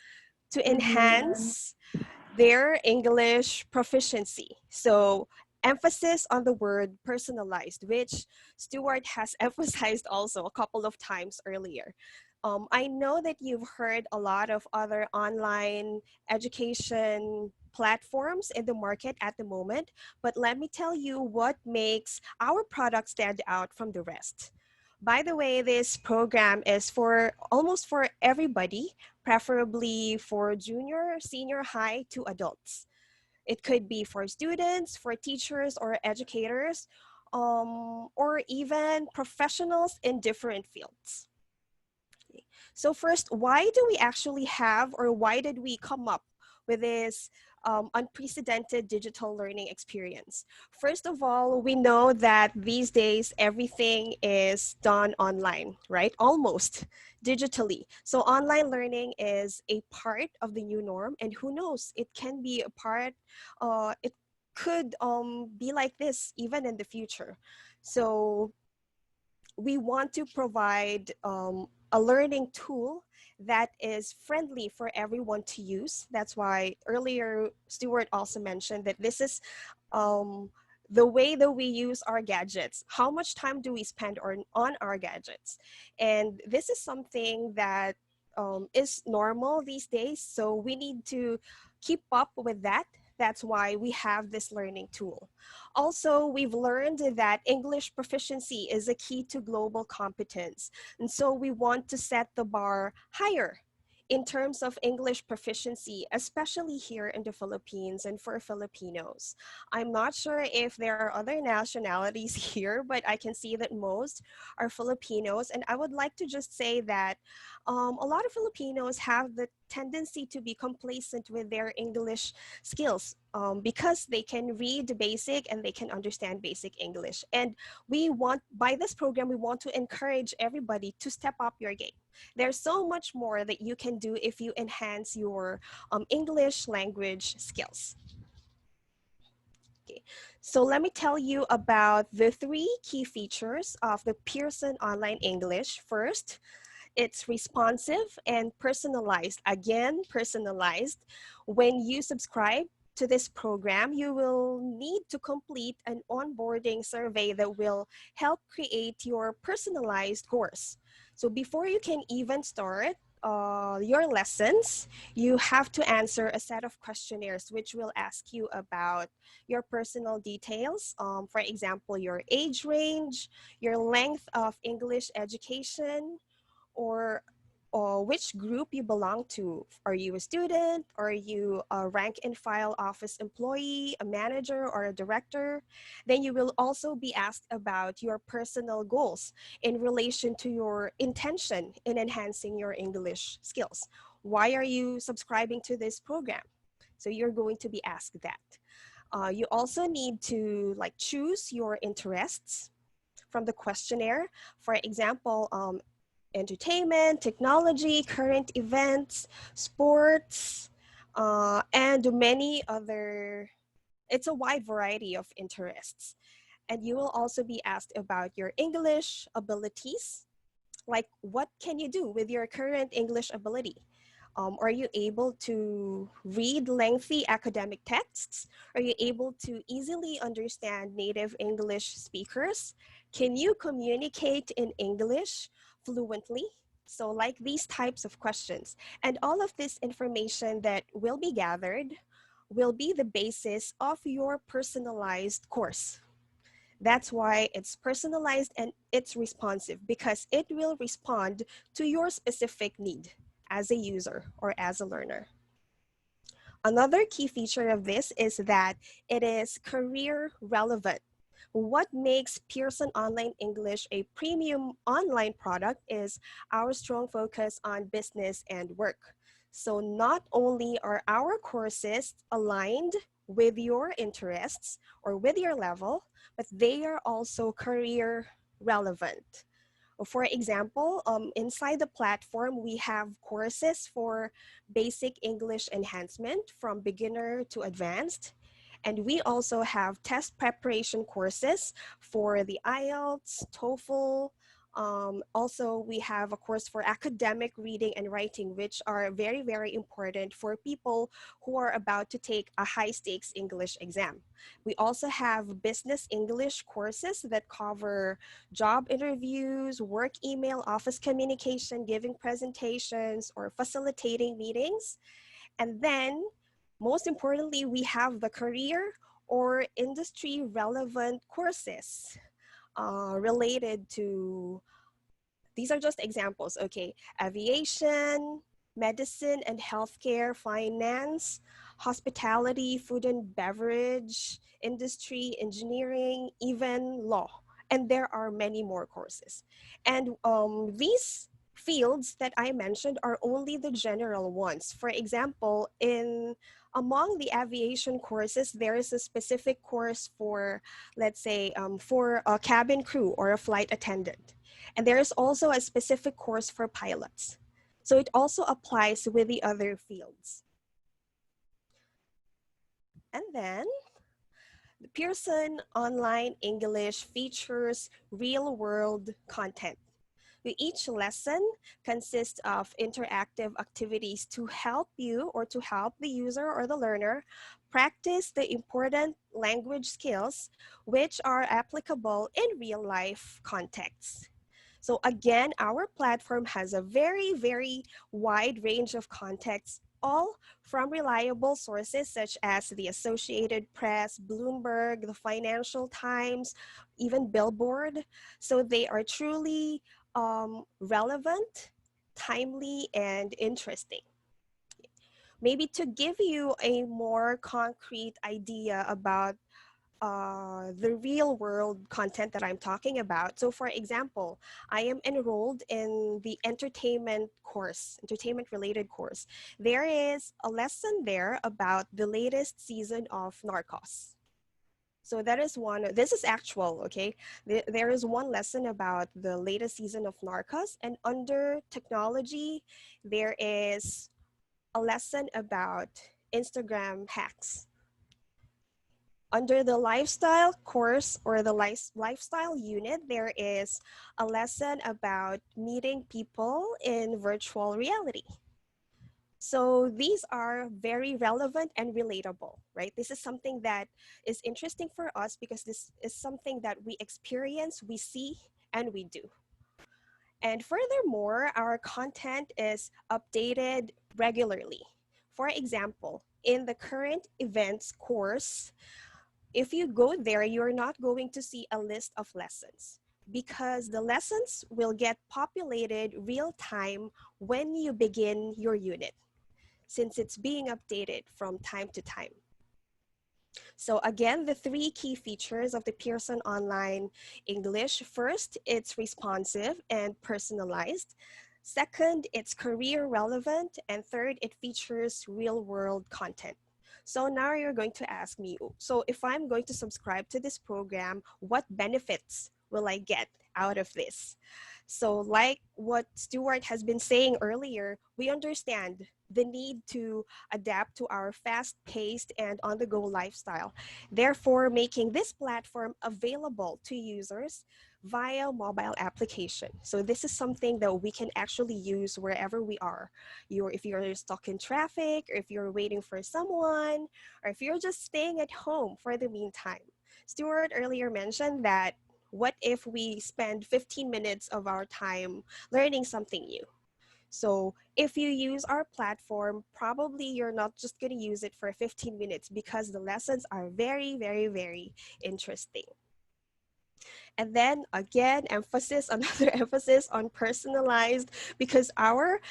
to enhance their English proficiency. So emphasis on the word personalized, which Stuart has emphasized also a couple of times earlier. I know that you've heard a lot of other online education platforms in the market at the moment, but let me tell you what makes our product stand out from the rest. By the way, this program is for almost for everybody, preferably for junior, senior high to adults. It could be for students, for teachers or educators, or even professionals in different fields. So first, why do we actually have, or why did we come up with this unprecedented digital learning experience? First of all, we know that these days everything is done online, right? Almost digitally. So online learning is a part of the new norm, and who knows, it can be a part, it could be like this even in the future. So we want to provide a learning tool that is friendly for everyone to use. That's why earlier Stuart also mentioned that this is the way that we use our gadgets. How much time do we spend on our gadgets? And this is something that is normal these days. So we need to keep up with that. That's why we have this learning tool. Also, we've learned that English proficiency is a key to global competence. And so we want to set the bar higher in terms of English proficiency, especially here in the Philippines and for Filipinos. I'm not sure if there are other nationalities here, but I can see that most are Filipinos. And I would like to just say that a lot of Filipinos have the tendency to be complacent with their English skills because they can read basic and they can understand basic English. And by this program, we want to encourage everybody to step up your game. There's so much more that you can do if you enhance your English language skills. Okay. So let me tell you about the 3 key features of the Pearson Online English. First, it's responsive and personalized. Again, personalized. When you subscribe to this program, you will need to complete an onboarding survey that will help create your personalized course. So before you can even start your lessons, you have to answer a set of questionnaires which will ask you about your personal details. For example, your age range, your length of English education, or which group you belong to. Are you a student? Are you a rank and file office employee, a manager, or a director? Then you will also be asked about your personal goals in relation to your intention in enhancing your English skills. Why are you subscribing to this program? So you're going to be asked that. You also need to choose your interests from the questionnaire. For example, entertainment, technology, current events, sports, and many other. It's a wide variety of interests. And you will also be asked about your English abilities, like what can you do with your current English ability? Are you able to read lengthy academic texts? Are you able to easily understand native English speakers? Can you communicate in English fluently? So like these types of questions. And all of this information that will be gathered will be the basis of your personalized course. That's why it's personalized and it's responsive, because it will respond to your specific need as a user or as a learner. Another key feature of this is that it is career relevant. What makes Pearson Online English a premium online product is our strong focus on business and work. So not only are our courses aligned with your interests or with your level, but they are also career relevant. For example, inside the platform, we have courses for basic English enhancement from beginner to advanced. And we also have test preparation courses for the IELTS, TOEFL. Also, we have a course for academic reading and writing, which are very, very important for people who are about to take a high stakes English exam. We also have business English courses that cover job interviews, work email, office communication, giving presentations, or facilitating meetings. And then, most importantly, we have the career or industry relevant courses related to, these are just examples, okay? Aviation, medicine and healthcare, finance, hospitality, food and beverage, industry, engineering, even law. And there are many more courses. And these fields that I mentioned are only the general ones. For example, among the aviation courses, there is a specific course for, let's say, for a cabin crew or a flight attendant. And there is also a specific course for pilots. So it also applies with the other fields. And then the Pearson Online English features real-world content. Each lesson consists of interactive activities to help you or to help the user or the learner practice the important language skills which are applicable in real-life contexts. So again, our platform has a very, very wide range of contexts, all from reliable sources such as the Associated Press, Bloomberg, the Financial Times, even Billboard. So they are truly relevant, timely, and interesting. Maybe to give you a more concrete idea about the real world content that I'm talking about. So, for example, I am enrolled in the entertainment related course. There is a lesson there about the latest season of Narcos. So that is one, this is actual, okay? There is one lesson about the latest season of Narcos, and under technology, there is a lesson about Instagram hacks. Under the lifestyle course or the lifestyle unit, there is a lesson about meeting people in virtual reality. So these are very relevant and relatable, right? This is something that is interesting for us because this is something that we experience, we see, and we do. And furthermore, our content is updated regularly. For example, in the current events course, if you go there, you're not going to see a list of lessons because the lessons will get populated real time when you begin your unit, since it's being updated from time to time. So again, the three key features of the Pearson Online English. First, it's responsive and personalized. Second, it's career relevant. And third, it features real world content. So now you're going to ask me, so if I'm going to subscribe to this program, what benefits will I get out of this? So like what Stuart has been saying earlier, we understand the need to adapt to our fast-paced and on-the-go lifestyle, therefore making this platform available to users via mobile application. So this is something that we can actually use wherever we are. If you're stuck in traffic, or if you're waiting for someone, or if you're just staying at home for the meantime. Stuart earlier mentioned that what if we spend 15 minutes of our time learning something new? So if you use our platform, probably you're not just going to use it for 15 minutes because the lessons are very, very, very interesting. And then again, emphasis, another emphasis on personalized, because our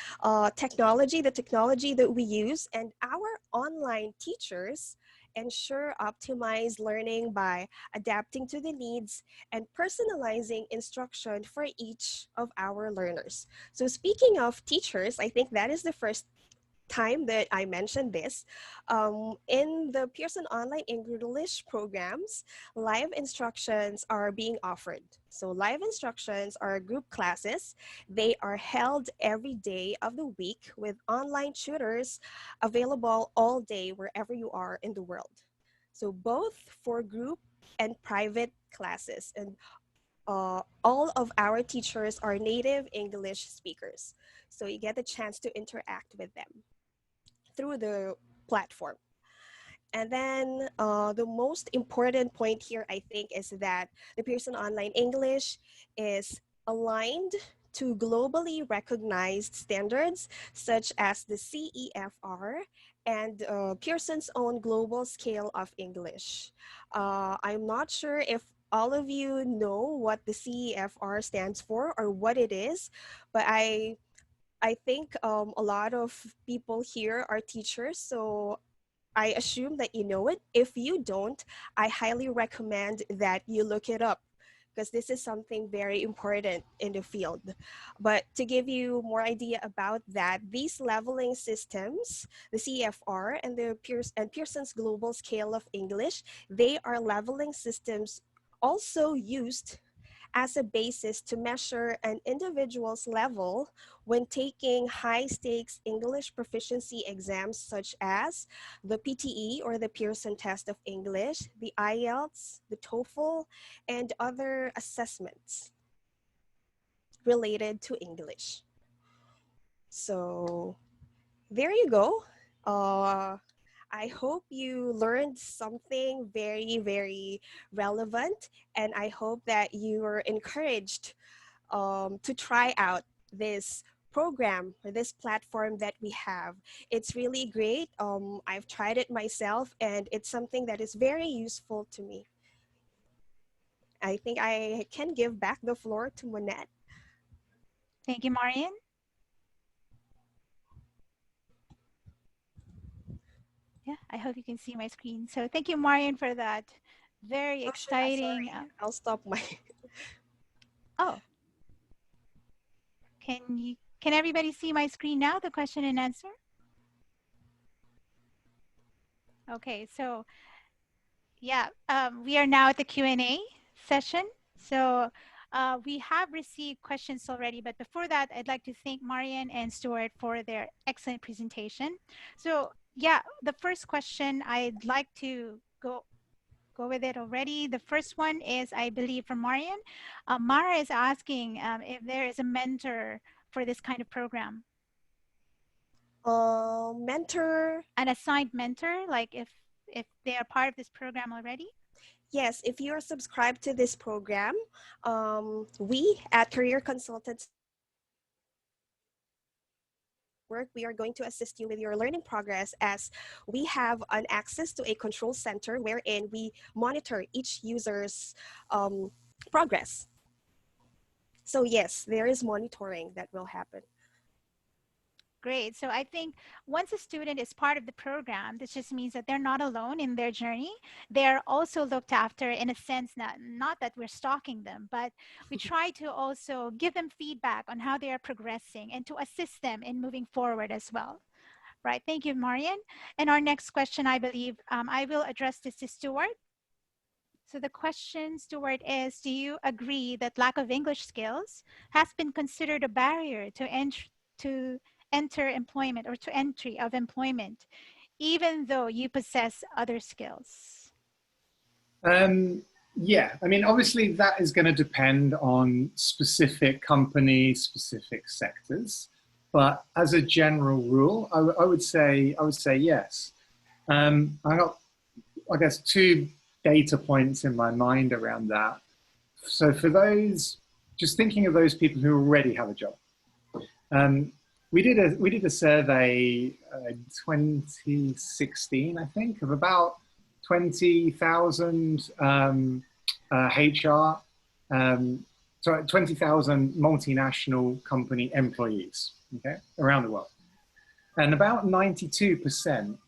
technology, the technology that we use, and our online teachers ensure optimized learning by adapting to the needs and personalizing instruction for each of our learners. So speaking of teachers, I think that is the first time that I mentioned this. In the Pearson Online English programs, live instructions are being offered. So live instructions are group classes. They are held every day of the week with online tutors available all day wherever you are in the world. So both for group and private classes. And all of our teachers are native English speakers. So you get the chance to interact with them through the platform. And then the most important point here, I think, is that the Pearson Online English is aligned to globally recognized standards such as the CEFR and Pearson's own global scale of English. I'm not sure if all of you know what the CEFR stands for or what it is, but I think a lot of people here are teachers, so I assume that you know it. If you don't, I highly recommend that you look it up because this is something very important in the field. But to give you more idea about that, these leveling systems, the CFR and the Pearson's Global Scale of English, they are leveling systems also used as a basis to measure an individual's level when taking high stakes English proficiency exams such as the PTE or the Pearson Test of English, the IELTS, the TOEFL, and other assessments related to English. So there you go. I hope you learned something very, very relevant, and I hope that you are encouraged to try out this program or this platform that we have. It's really great. I've tried it myself, and it's something that is very useful to me. I think I can give back the floor to Monette. Thank you, Marian. Yeah, I hope you can see my screen. So thank you, Marian, for that very Oh, exciting. sorry. I'll stop my. Oh, can everybody see my screen now, the question and answer? Okay, so yeah, we are now at the Q&A session. So we have received questions already, but before that, I'd like to thank Marianne and Stuart for their excellent presentation. So yeah, the first question I'd like to go with it already. The first one is, I believe, from Marianne. Mara is asking if there is a mentor for this kind of program. Mentor. An assigned mentor, like if they are part of this program already? Yes, if you are subscribed to this program, we at Career Consultants Network, we are going to assist you with your learning progress, as we have an access to a control center wherein we monitor each user's progress. So yes, there is monitoring that will happen. Great. So I think once a student is part of the program, this just means that they're not alone in their journey. They're also looked after in a sense, not that we're stalking them, but we try to also give them feedback on how they are progressing and to assist them in moving forward as well. Right. Thank you, Marian. And our next question, I believe, I will address this to Stuart. So the question, Stuart, is, do you agree that lack of English skills has been considered a barrier to enter employment or to entry of employment, even though you possess other skills? Yeah, I mean, obviously that is going to depend on specific companies, specific sectors. But as a general rule, I would say yes. I got, I guess, two data points in my mind around that. So for those, just thinking of those people who already have a job, we did a survey in 2016, I think, of about 20,000 HR, 20,000 multinational company employees, okay, around the world, and about 92%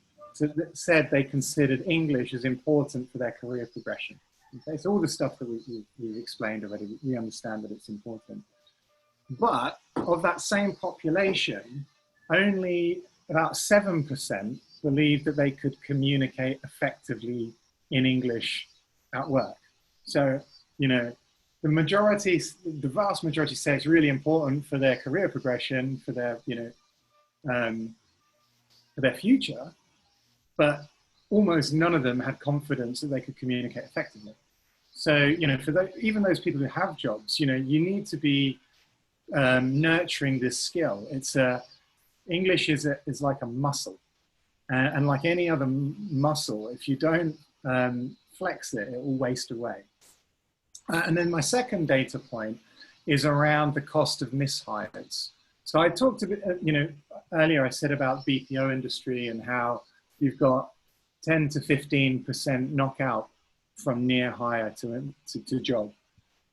said they considered English as important for their career progression. Okay, so all the stuff that we've explained already, we understand that it's important. But of that same population, only about 7% believed that they could communicate effectively in English at work. So, you know, the vast majority say it's really important for their career progression, for their, for their future, but almost none of them had confidence that they could communicate effectively. So, for even those people who have jobs, you need to be nurturing this skill. English is like a muscle, and like any other muscle, if you don't flex it, it will waste away. And then my second data point is around the cost of mishires. So I talked a bit, earlier I said about BPO industry and how you've got 10 to 15% knockout from near hire to job.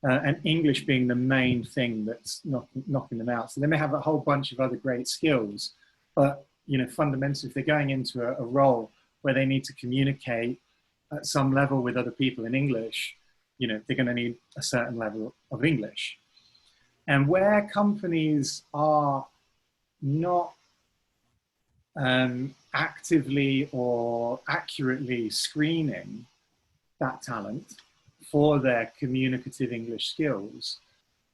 And English being the main thing that's knocking them out. So they may have a whole bunch of other great skills, but fundamentally, if they're going into a role where they need to communicate at some level with other people in English, they're going to need a certain level of English. And where companies are not actively or accurately screening that talent for their communicative English skills,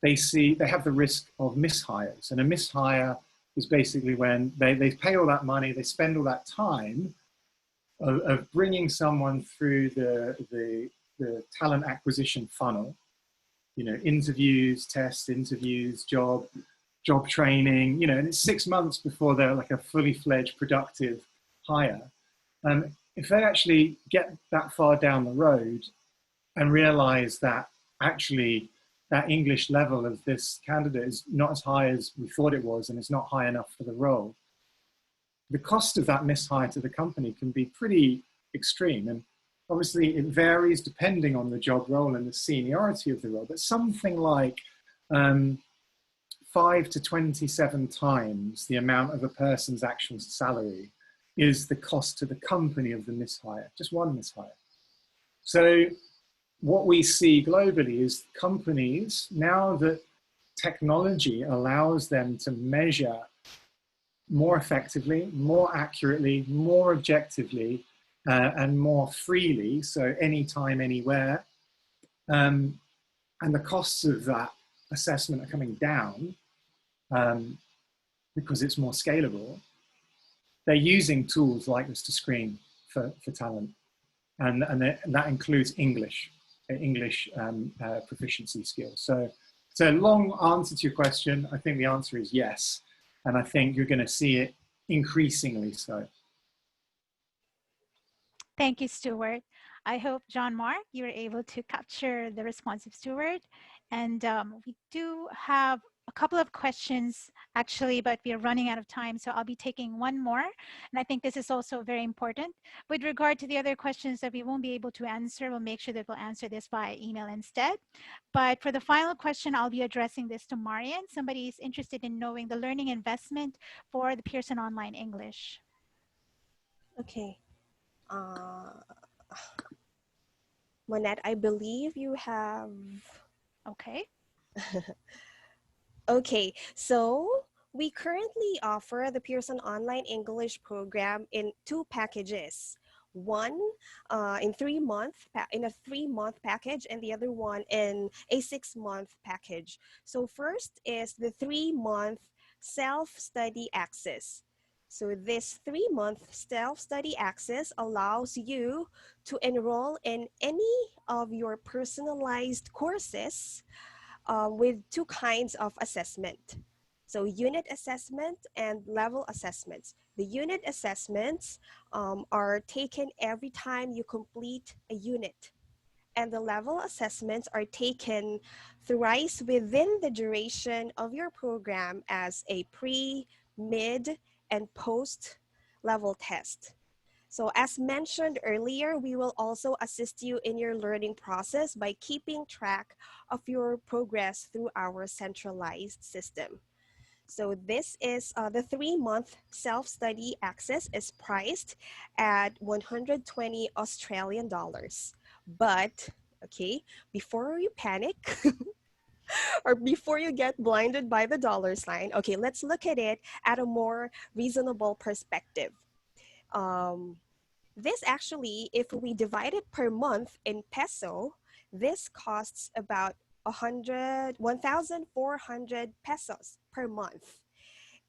they have the risk of mishires. And a mishire is basically when they pay all that money, they spend all that time of bringing someone through the talent acquisition funnel, interviews, tests, interviews, job training, and it's 6 months before they're like a fully fledged productive hire. If they actually get that far down the road and realize that actually that English level of this candidate is not as high as we thought it was, and it's not high enough for the role, the cost of that mishire to the company can be pretty extreme. And obviously it varies depending on the job role and the seniority of the role, but something like 5 to 27 times the amount of a person's actual salary is the cost to the company of the mishire, just one mishire. So what we see globally is companies, now that technology allows them to measure more effectively, more accurately, more objectively, and more freely, so anytime, anywhere. And the costs of that assessment are coming down because it's more scalable. They're using tools like Mr. Screen for talent. And that includes English proficiency skills. So long answer to your question, I think the answer is yes. And I think you're going to see it increasingly so. Thank you, Stuart. I hope, John Mark, you were able to capture the response of Stuart. And we do have a couple of questions actually, but we are running out of time. So I'll be taking one more. And I think this is also very important. With regard to the other questions that we won't be able to answer, we'll make sure that we'll answer this via email instead. But for the final question, I'll be addressing this to Marianne. Somebody is interested in knowing the learning investment for the Pearson Online English. Okay. Monette, I believe you have... Okay. Okay, so we currently offer the Pearson Online English program in 2 packages. One in a 3-month package, and the other one in a 6-month package. So first is the 3-month self-study access. So this 3-month self-study access allows you to enroll in any of your personalized courses with 2 kinds of assessment. So unit assessment and level assessments. The unit assessments are taken every time you complete a unit. And the level assessments are taken thrice within the duration of your program as a pre, mid, and post level test. So as mentioned earlier, we will also assist you in your learning process by keeping track of your progress through our centralized system. So this is the 3-month self-study access is priced at 120 Australian dollars. But, okay, before you panic or before you get blinded by the dollar sign, okay, let's look at it at a more reasonable perspective. This actually, if we divide it per month in peso, this costs about 1,400 pesos per month.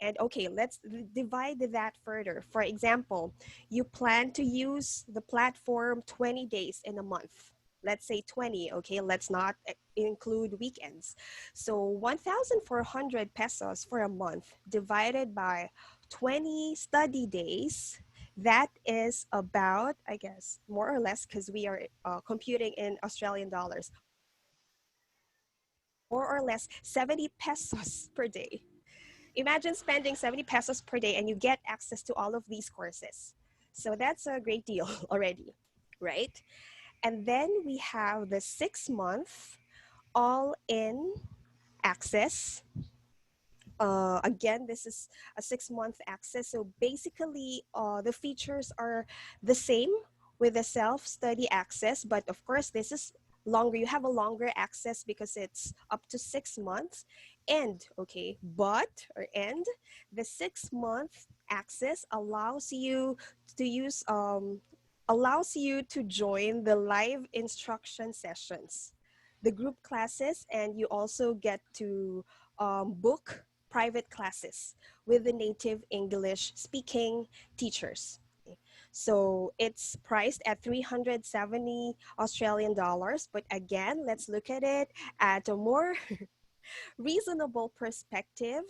And okay, let's divide that further. For example, you plan to use the platform 20 days in a month. Let's say 20, okay? Let's not include weekends. So 1,400 pesos for a month divided by 20 study days, that is about, I guess, more or less, because we are computing in Australian dollars, more or less 70 pesos per day. Imagine spending 70 pesos per day and you get access to all of these courses. So that's a great deal already, right? And then we have the 6-month all-in access. Again, this is a 6-month access. So basically, the features are the same with the self-study access, but of course, this is longer. You have a longer access because it's up to 6 months. And okay, and the 6-month access allows you to use allows you to join the live instruction sessions, the group classes, and you also get to book private classes with the native English speaking teachers. So it's priced at 370 Australian dollars. But again, let's look at it at a more reasonable perspective.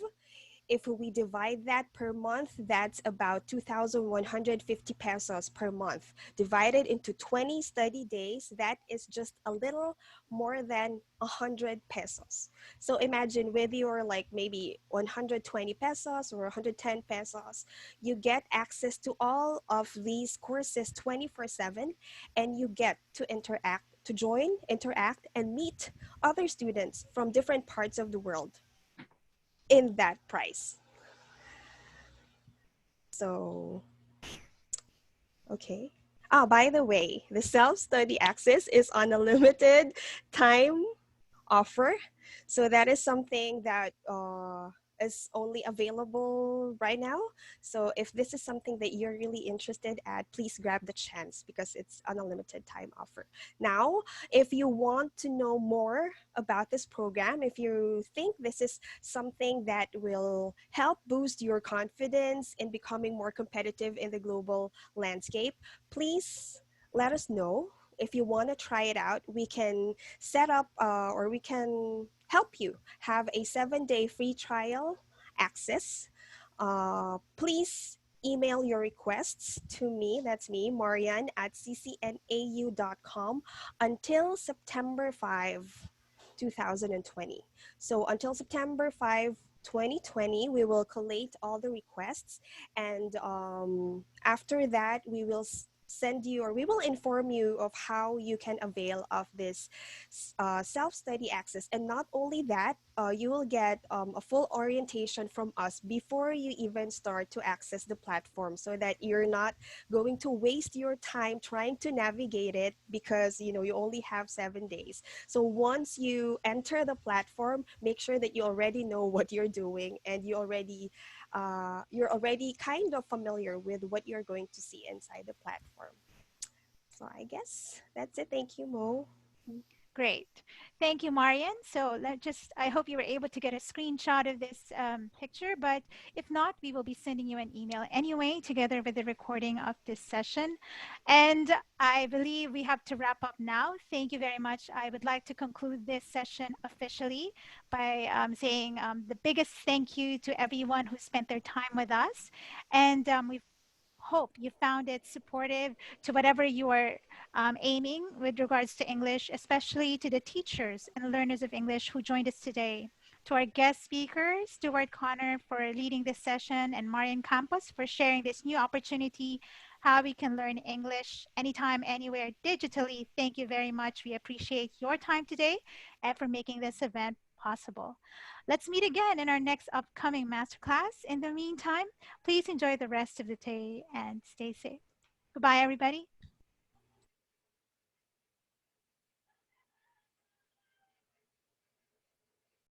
If we divide that per month, that's about 2,150 pesos per month. Divided into 20 study days, that is just a little more than 100 pesos. So imagine with your like maybe 120 pesos or 110 pesos, you get access to all of these courses 24/7, and you get to interact, to join, interact, and meet other students from different parts of the world in that price. So, okay. By the way, the self-study access is on a limited time offer. So that is something that is only available right now. So if this is something that you're really interested at, please grab the chance because it's an unlimited time offer. Now, if you want to know more about this program, if you think this is something that will help boost your confidence in becoming more competitive in the global landscape, please let us know. If you want to try it out, we can set up or we can help you have a 7-day free trial access. Please email your requests to me, that's me, Marianne at ccnau.com until September 5, 2020. So until September 5, 2020, we will collate all the requests, and after that, we will send you or we will inform you of how you can avail of this self-study access. And not only that, you will get a full orientation from us before you even start to access the platform, so that you're not going to waste your time trying to navigate it because you only have 7 days. So once you enter the platform, make sure that you already know what you're doing, and you're already kind of familiar with what you're going to see inside the platform. So I guess that's it. Thank you, Mo. Great. Thank you, Marian. So I hope you were able to get a screenshot of this picture, but if not, we will be sending you an email anyway, together with the recording of this session. And I believe we have to wrap up now. Thank you very much. I would like to conclude this session officially by saying the biggest thank you to everyone who spent their time with us. And we hope you found it supportive to whatever you are aiming with regards to English, especially to the teachers and learners of English who joined us today. To our guest speaker, Stuart Connor, for leading this session, and Marian Campos for sharing this new opportunity, how we can learn English anytime, anywhere, digitally. Thank you very much. We appreciate your time today and for making this event possible. Let's meet again in our next upcoming masterclass. In the meantime, please enjoy the rest of the day and stay safe. Goodbye, everybody.